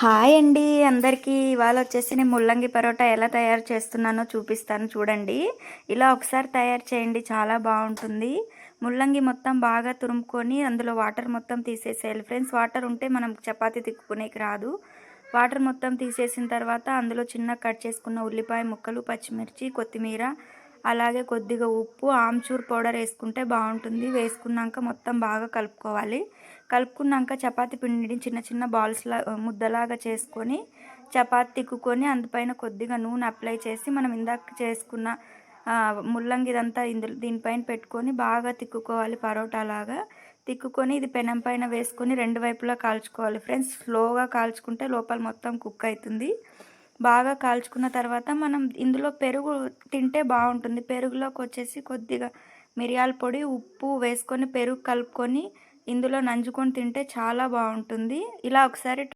Hi అండి అందరికీ. ఇవాళ వచ్చేసి నేను ముల్లంగి పరోటా ఎలా తయారు చేస్తున్నానో చూపిస్తాను చూడండి. ఇలా ఒకసారి తయారు చేయండి, చాలా బాగుంటుంది. ముల్లంగి మొత్తం బాగా తురుముకొని అందులో వాటర్ మొత్తం తీసేసేయాలి ఫ్రెండ్స్. వాటర్ ఉంటే మనం చపాతీ తిక్కునేకి రాదు. వాటర్ మొత్తం తీసేసిన తర్వాత అందులో చిన్న కట్ చేసుకున్న ఉల్లిపాయ ముక్కలు, పచ్చిమిర్చి, కొత్తిమీర, అలాగే కొద్దిగా ఉప్పు, ఆమ్చూర్ పౌడర్ వేసుకుంటే బాగుంటుంది. వేసుకున్నాక మొత్తం బాగా కలుపుకోవాలి. కలుపుకున్నాక చపాతీ పిండిని చిన్న చిన్న బాల్స్లా ముద్దలాగా చేసుకొని చపాతీ తిక్కుకొని అందుపైన కొద్దిగా నూనె అప్లై చేసి మనం ఇందాక చేసుకున్న ముల్లంగి ఇదంతా దీనిపైన పెట్టుకొని బాగా తిక్కుకోవాలి. పరోటా లాగా తిక్కుకొని ఇది పెనం పైన వేసుకొని రెండు వైపులా కాల్చుకోవాలి ఫ్రెండ్స్. స్లోగా కాల్చుకుంటే లోపల మొత్తం కుక్ అవుతుంది. బాగా కాల్చుకున్న తర్వాత మనం ఇందులో పెరుగు తింటే బాగుంటుంది. పెరుగులోకి వచ్చేసి కొద్దిగా మిరియాల పొడి, ఉప్పు వేసుకొని పెరుగు కలుపుకొని ఇందులో నంజుకొని తింటే చాలా బాగుంటుంది. ఇలా ఒకసారి